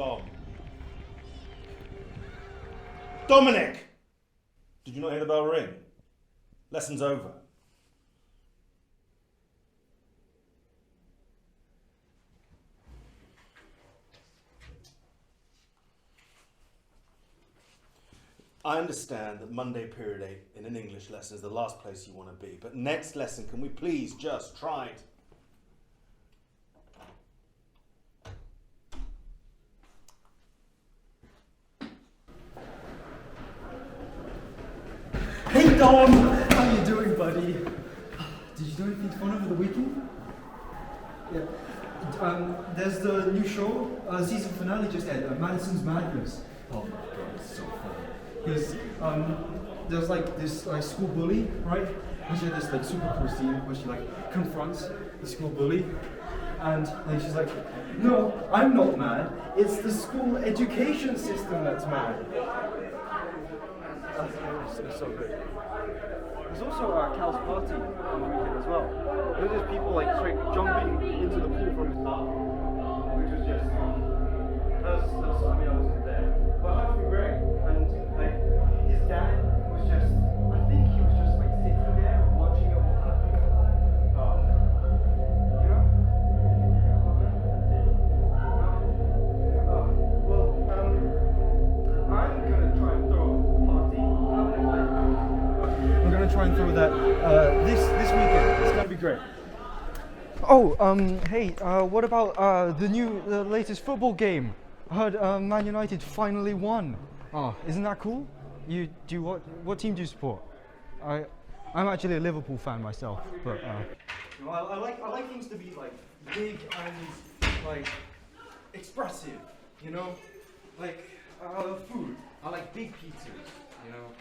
Dom. Dominic! Did you not hear the bell ring? Lesson's over. I understand that Monday period 8 in an English lesson is the last place you want to be, but next lesson, can we please just try it? Hey Dom! How you doing, buddy? Did you do anything fun over the weekend? Yeah. There's the new show, season finale just ended, Madison's Madness. Oh my god, it's so funny. Because there's like this school bully, right? And she had this like super cool scene where she like confronts the school bully, and she's like, "No, I'm not mad. It's the school education system that's mad." That's so good. There's also Cal's party on the weekend as well. There's just people like straight jumping into the pool from his car, which was just that's I mean I wasn't there, but I was great. And like his dad was just I think he was just like sitting there watching it all happen. You know? I'm gonna try and throw a party. I'm gonna try and throw that this weekend. It's gonna be great. Oh, hey, what about the latest football game? I heard Man United finally won. Oh, isn't that cool? What team do you support? I'm actually a Liverpool fan myself, but I like things to be like big and like expressive, you know, like food. I like big pizzas, you know,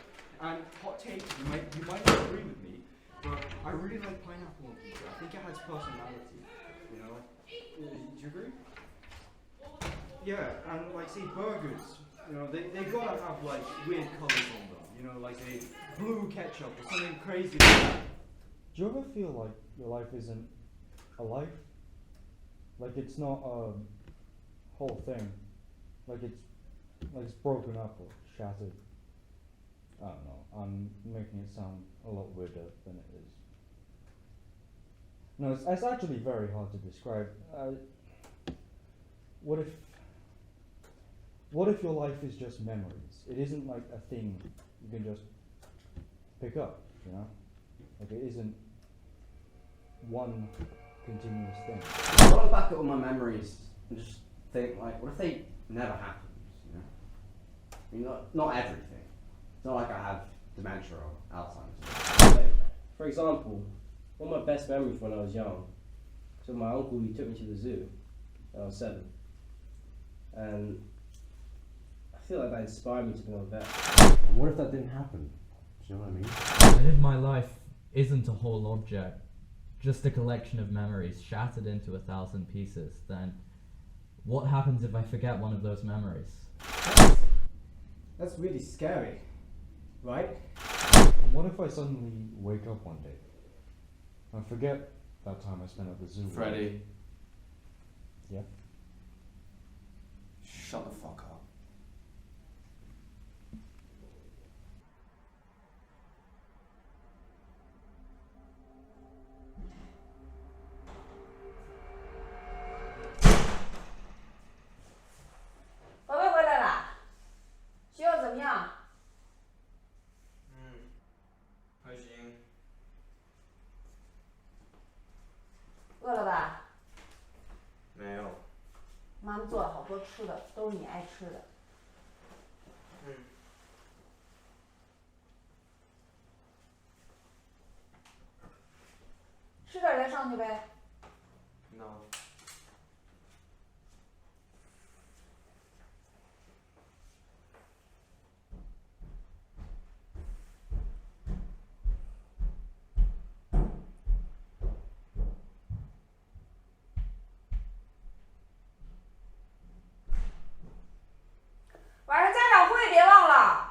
and hot takes. You might not agree with me, but I really like pineapple on pizza. I think it has personality, you know. Do you agree? Yeah, and like say burgers, you know, they gotta have like weird colours on them, you know, like a blue ketchup or something crazy like that. Do you ever feel like your life isn't a life? Like it's not a whole thing. Like it's broken up or shattered. I don't know. I'm making it sound a lot weirder than it is. No, it's actually very hard to describe. What if your life is just memories? It isn't like a thing you can just pick up, you know? Like it isn't one continuous thing. I look back at all my memories and just think like, what if they never happened, you know? I mean, not everything. It's not like I have dementia or Alzheimer's. Like, for example, one of my best memories when I was young, so my uncle, he took me to the zoo when I was 7. And I feel like that inspired me to become a vet. And what if that didn't happen? Do you know what I mean? And if my life isn't a whole object, just a collection of memories shattered into 1,000 pieces, then what happens if I forget one of those memories? That's really scary, right? And what if I suddenly wake up one day and forget that time I spent at the zoo? Freddie. Yeah? Shut the fuck up.没有。妈妈做了好多吃的，都是你爱吃的。吃点再上去呗。No。晚上家长会别忘了。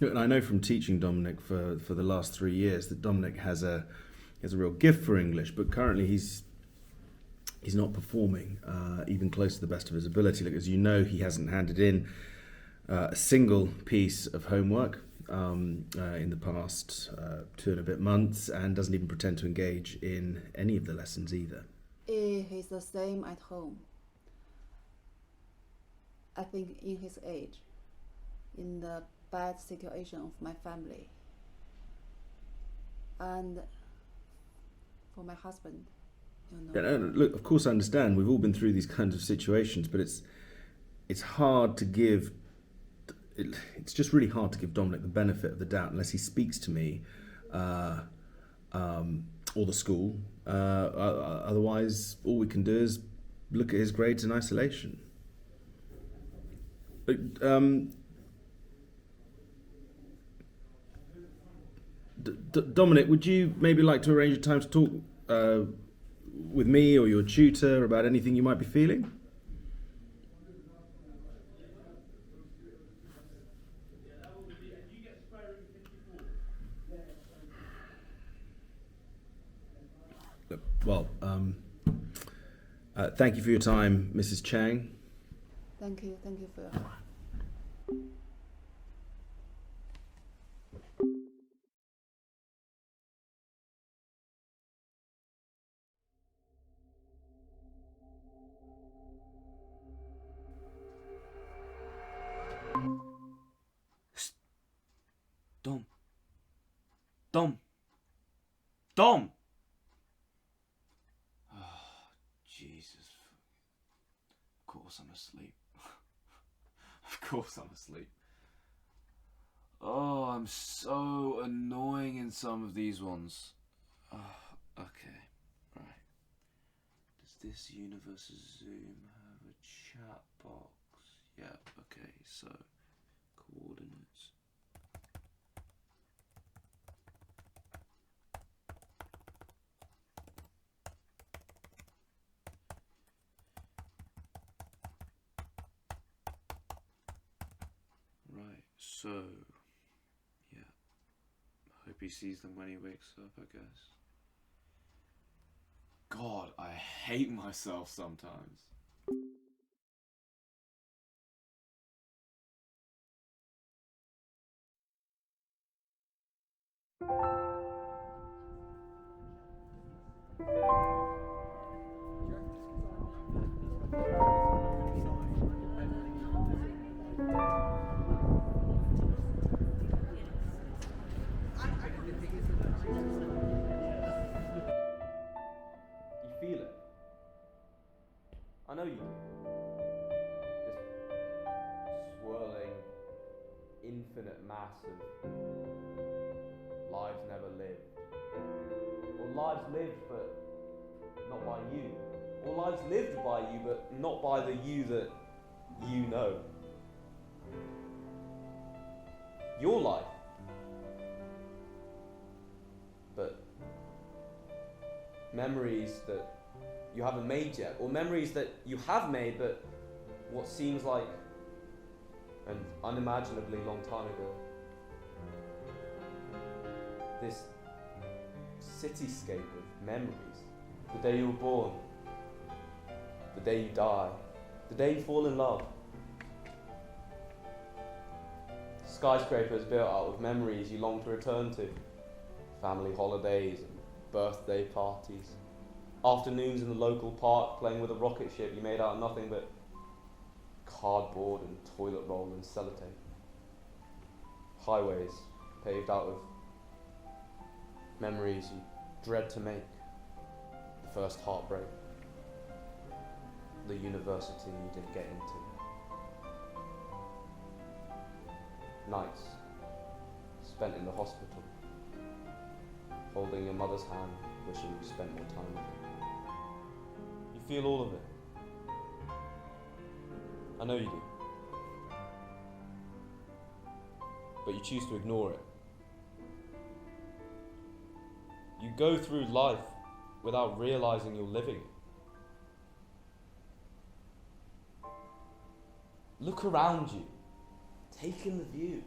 Look, and I know from teaching Dominic for the last 3 years that Dominic has a real gift for English, but currently he's not performing even close to the best of his ability. Look, as you know, he hasn't handed in a single piece of homework in the past 2 and a bit months, and doesn't even pretend to engage in any of the lessons either. He's the same at home. I think in his age, in the bad situation of my family, and for my husband, you know. Yeah, no, look, of course I understand. We've all been through these kinds of situations, but it's hard to give. It's just really hard to give Dominic the benefit of the doubt unless he speaks to me or the school. Otherwise, all we can do is look at his grades in isolation. But, Dominic, would you maybe like to arrange a time to talk with me or your tutor about anything you might be feeling? Well, thank you for your time, Mrs. Chang. Thank you for your help. Dom! Oh, Jesus. Of course I'm asleep. Of course I'm asleep. Oh, I'm so annoying in some of these ones. Oh, okay, right. Does this universe Zoom have a chat box? Yeah, okay, so coordinates. Right, so yeah. Hope he sees them when he wakes up, I guess. God, I hate myself sometimes. You feel it? I know you do. This swirling, infinite mass of lives never lived. Or lives lived but not by you. Or lives lived by you but not by the you that you know. Your life. But memories that you haven't made yet, or memories that you have made but what seems like an unimaginably long time ago. This cityscape of memories. The day you were born, the day you die, the day you fall in love. Skyscrapers built out of memories you long to return to. Family holidays and birthday parties. Afternoons in the local park playing with a rocket ship you made out of nothing but cardboard and toilet roll and sellotape. Highways paved out of memories you dread to make. The first heartbreak. The university you didn't get into. Nights spent in the hospital, holding your mother's hand, wishing you spent more time with her. You feel all of it. I know you do. But you choose to ignore it. You go through life without realizing you're living it. Look around you. Take in the view.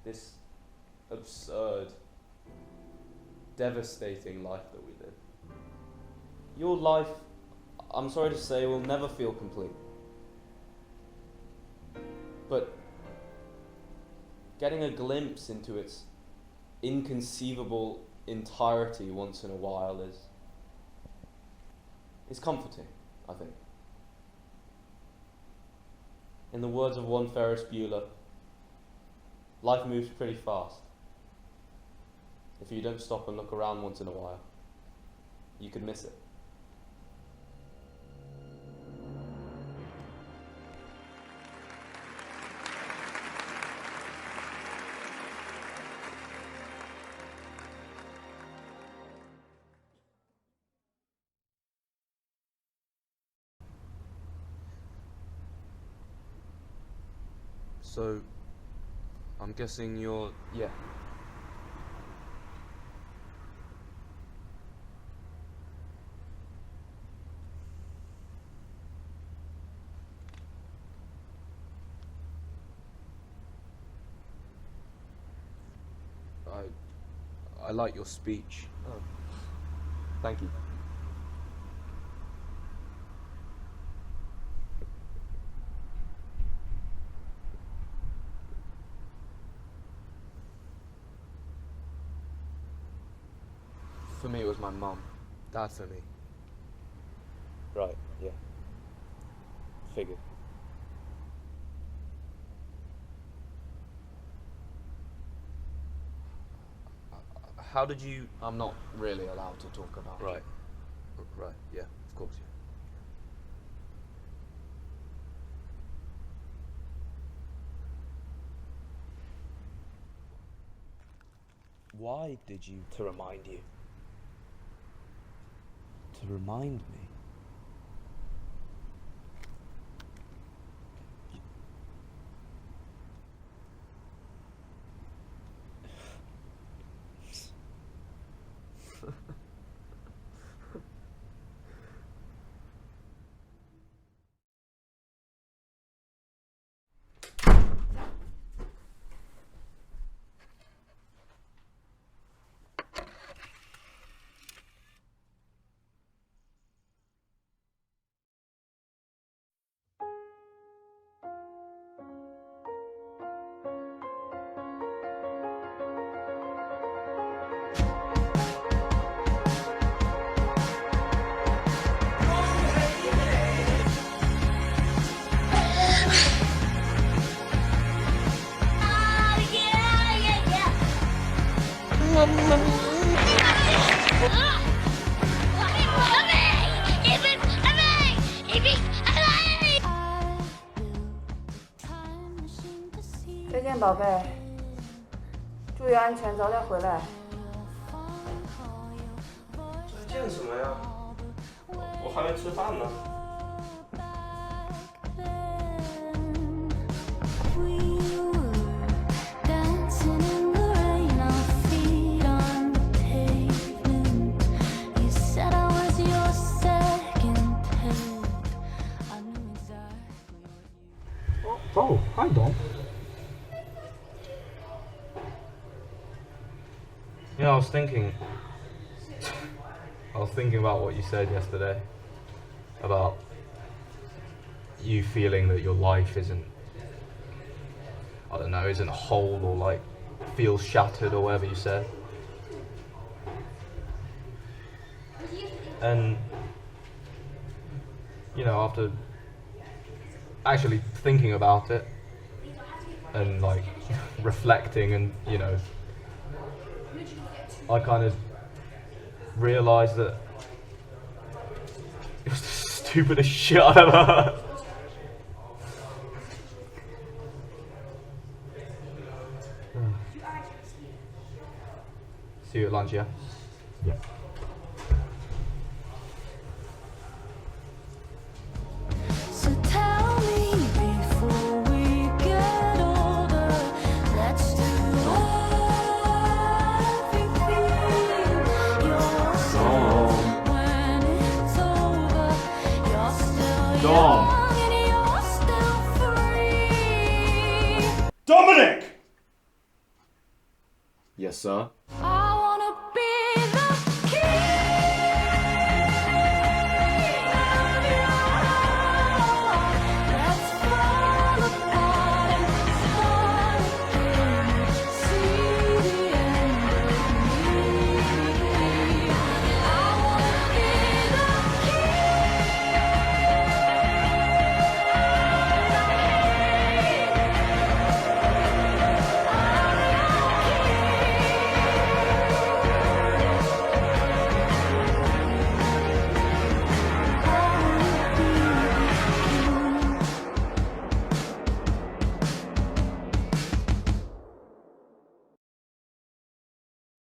this absurd, devastating life that we live. Your life, I'm sorry to say, will never feel complete. But getting a glimpse into its inconceivable entirety once in a while is comforting, I think. In the words of one Ferris Bueller, life moves pretty fast. If you don't stop and look around once in a while, you could miss it. So, I'm guessing you're, yeah. I like your speech. Oh, thank you. For me, it was my mum. Dad for me. Right, yeah. Figured. How did you... I'm not really allowed to talk about... Right. Right, yeah, of course, yeah. Why did you... To remind you. To remind me?再见，宝贝，注意安全，早点回来。再见什么呀？我还没吃饭呢。Oh, hi, Dom. You know, I was thinking about what you said yesterday, about you feeling that your life isn't whole or like feels shattered or whatever you said. And, you know, after actually thinking about it and like reflecting and, you know, I kind of realised that it was the stupidest shit I've ever heard. See you at lunch, yeah? Yeah. So tell me before we get older, let's do everything. You're still when it's over, you're still young and you're still free. Dominic! Yes, sir.